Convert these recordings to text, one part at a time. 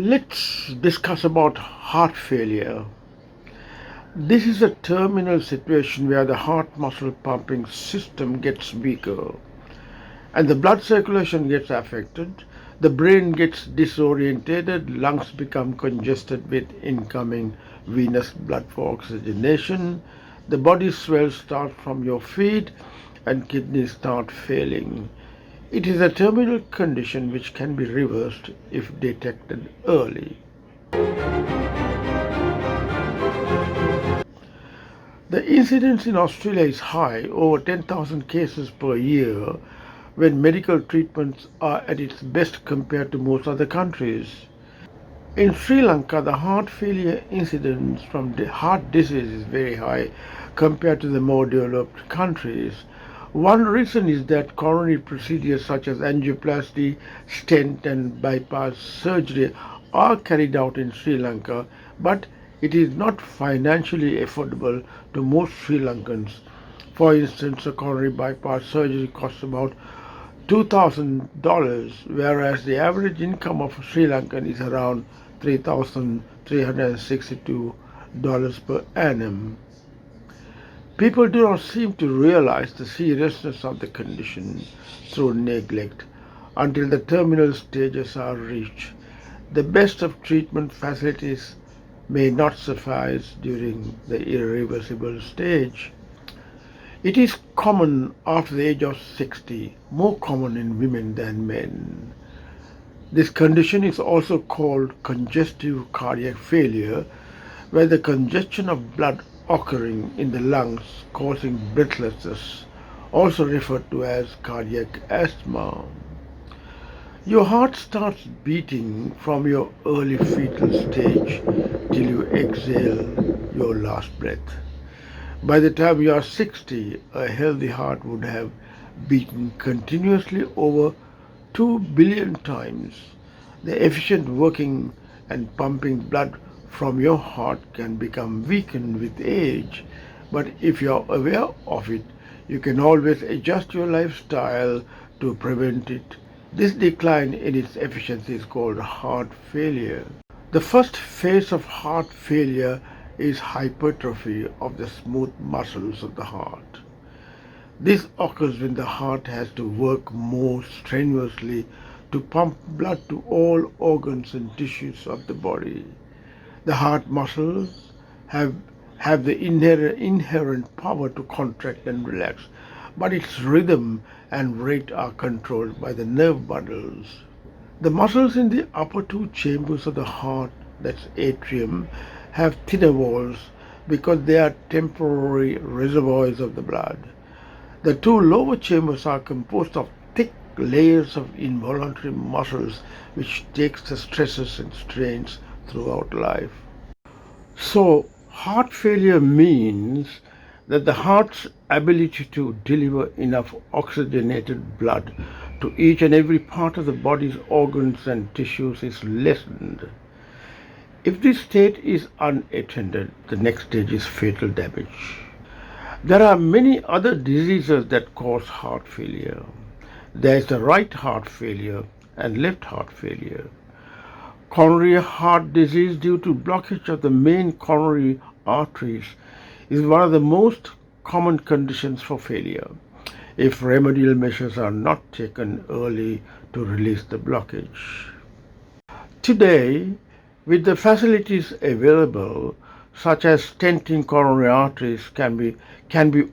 Let's discuss about heart failure. This is a terminal situation where the heart muscle pumping system gets weaker and the blood circulation gets affected, the brain gets disorientated, lungs become congested with incoming venous blood for oxygenation, the body swells start from your feet, and kidneys start failing. It is a terminal condition which can be reversed if detected early. The incidence in Australia is high, over 10,000 cases per year, when medical treatments are at its best compared to most other countries. In Sri Lanka, the heart failure incidence from heart disease is very high compared to the more developed countries. One reason is that coronary procedures such as angioplasty, stent, and bypass surgery are carried out in Sri Lanka, but it is not financially affordable to most Sri Lankans. For instance, a coronary bypass surgery costs about $2,000, whereas the average income of a Sri Lankan is around $3,362 per annum. People do not seem to realize the seriousness of the condition through neglect until the terminal stages are reached. The best of treatment facilities may not suffice during the irreversible stage. It is common after the age of 60, more common in women than men. This condition is also called congestive cardiac failure, where the congestion of blood occurring in the lungs causing breathlessness, also referred to as cardiac asthma. Your heart starts beating from your early fetal stage till you exhale your last breath. By the time you are 60, a healthy heart would have beaten continuously over 2 billion times. The efficient working and pumping blood from your heart can become weakened with age, but if you are aware of it, you can always adjust your lifestyle to prevent it. This decline in its efficiency is called heart failure. The first phase of heart failure is hypertrophy of the smooth muscles of the heart. This occurs when the heart has to work more strenuously to pump blood to all organs and tissues of the body. The heart muscles have the inherent power to contract and relax, but its rhythm and rate are controlled by the nerve bundles. The muscles in the upper two chambers of the heart, that's atrium, have thinner walls because they are temporary reservoirs of the blood. The two lower chambers are composed of thick layers of involuntary muscles which takes the stresses and strains throughout life. So, heart failure means that the heart's ability to deliver enough oxygenated blood to each and every part of the body's organs and tissues is lessened. If this state is unattended, the next stage is fatal damage. There are many other diseases that cause heart failure. There is the right heart failure and left heart failure. Coronary heart disease due to blockage of the main coronary arteries is one of the most common conditions for failure if remedial measures are not taken early to release the blockage. Today, with the facilities available, such as stenting coronary arteries can be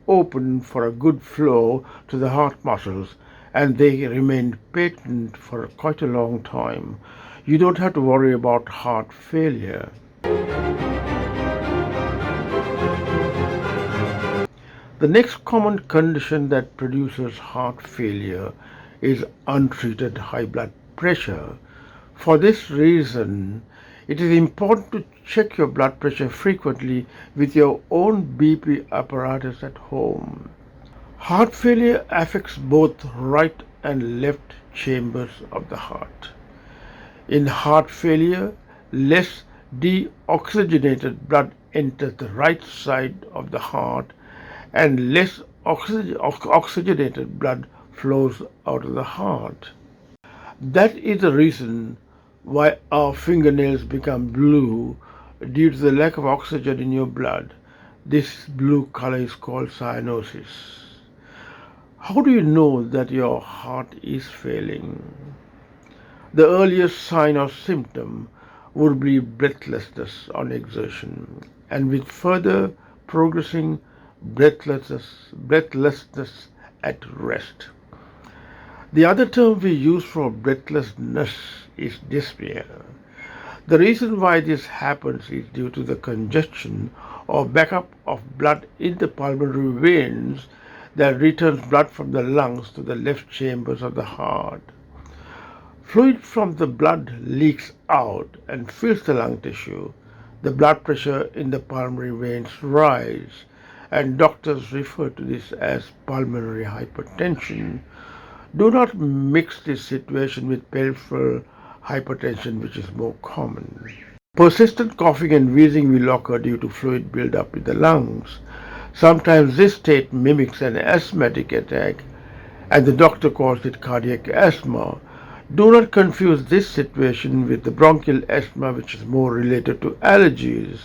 opened for a good flow to the heart muscles, and they remain patent for quite a long time. You don't have to worry about heart failure. The next common condition that produces heart failure is untreated high blood pressure. For this reason, it is important to check your blood pressure frequently with your own BP apparatus at home. Heart failure affects both right and left chambers of the heart. In heart failure, less deoxygenated blood enters the right side of the heart and less oxygenated blood flows out of the heart. That is the reason why our fingernails become blue due to the lack of oxygen in your blood. This blue color is called cyanosis. How do you know that your heart is failing? The earliest sign or symptom would be breathlessness on exertion, and with further progressing breathlessness at rest. The other term we use for breathlessness is dyspnea. The reason why this happens is due to the congestion or backup of blood in the pulmonary veins that returns blood from the lungs to the left chambers of the heart. Fluid from the blood leaks out and fills the lung tissue. The blood pressure in the pulmonary veins rise, and doctors refer to this as pulmonary hypertension. Do not mix this situation with peripheral hypertension, which is more common. Persistent coughing and wheezing will occur due to fluid buildup in the lungs. Sometimes this state mimics an asthmatic attack, and the doctor calls it cardiac asthma. Do not confuse this situation with the bronchial asthma, which is more related to allergies.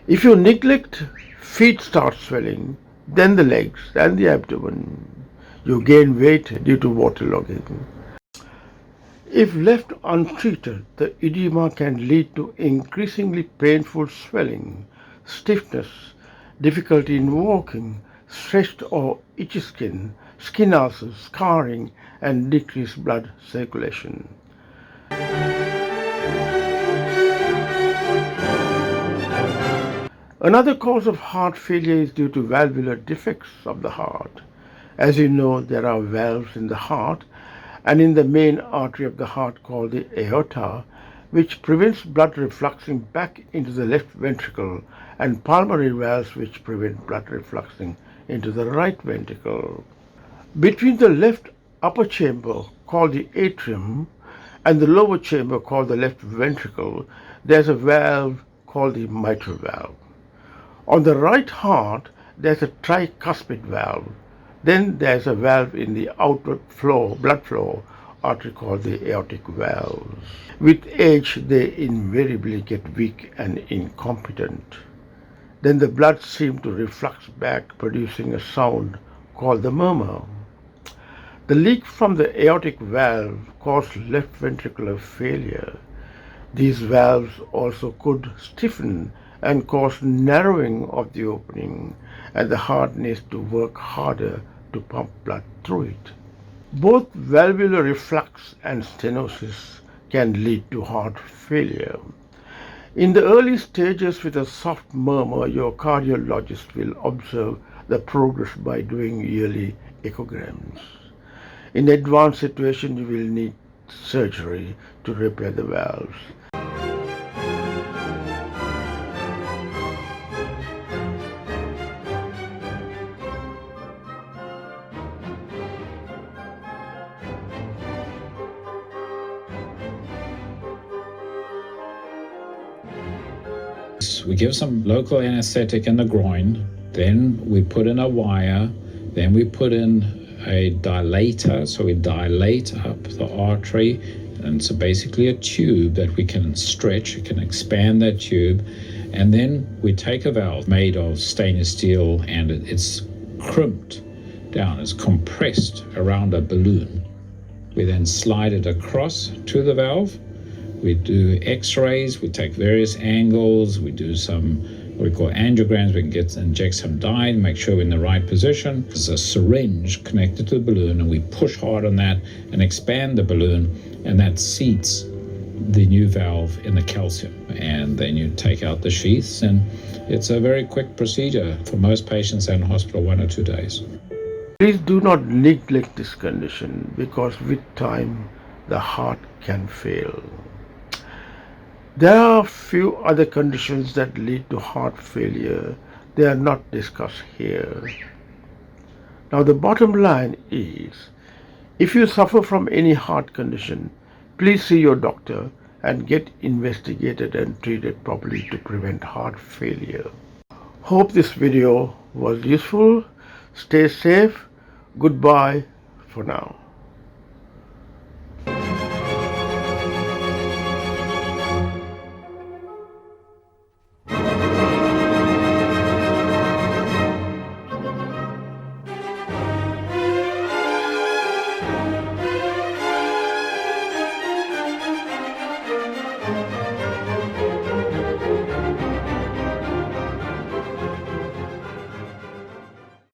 If you neglect, feet start swelling, then the legs and the abdomen. You gain weight due to waterlogging. If left untreated, the edema can lead to increasingly painful swelling, stiffness, difficulty in walking, stretched or itchy skin ulcers, scarring, and decreased blood circulation. Another cause of heart failure is due to valvular defects of the heart. As you know, there are valves in the heart and in the main artery of the heart called the aorta, which prevents blood refluxing back into the left ventricle, and pulmonary valves which prevent blood refluxing into the right ventricle. Between the left upper chamber called the atrium and the lower chamber called the left ventricle, there's a valve called the mitral valve. On the right heart, there's a tricuspid valve. Then there's a valve in the outward blood flow artery called the aortic valves. With age, they invariably get weak and incompetent. Then the blood seems to reflux back, producing a sound called the murmur. The leak from the aortic valve caused left ventricular failure. These valves also could stiffen and cause narrowing of the opening, and the heart needs to work harder to pump blood through it. Both valvular reflux and stenosis can lead to heart failure. In the early stages with a soft murmur, your cardiologist will observe the progress by doing yearly echograms. In advanced situation, you will need surgery to repair the valves. We give some local anesthetic in the groin, then we put in a wire, then we put in a dilator, so we dilate up the artery, and so basically a tube that we can stretch, we can expand that tube, and then we take a valve made of stainless steel and it's crimped down, it's compressed around a balloon. We then slide it across to the valve. We do x-rays, we take various angles, we do some what we call angiograms, we can inject some dye and make sure we're in the right position. There's a syringe connected to the balloon and we push hard on that and expand the balloon, and that seats the new valve in the calcium. And then you take out the sheaths, and it's a very quick procedure. For most patients in hospital, 1 or 2 days. Please do not neglect this condition, because with time the heart can fail. There are a few other conditions that lead to heart failure. They are not discussed here. Now the bottom line is, if you suffer from any heart condition, please see your doctor and get investigated and treated properly to prevent heart failure. Hope this video was useful. Stay safe. Goodbye for now.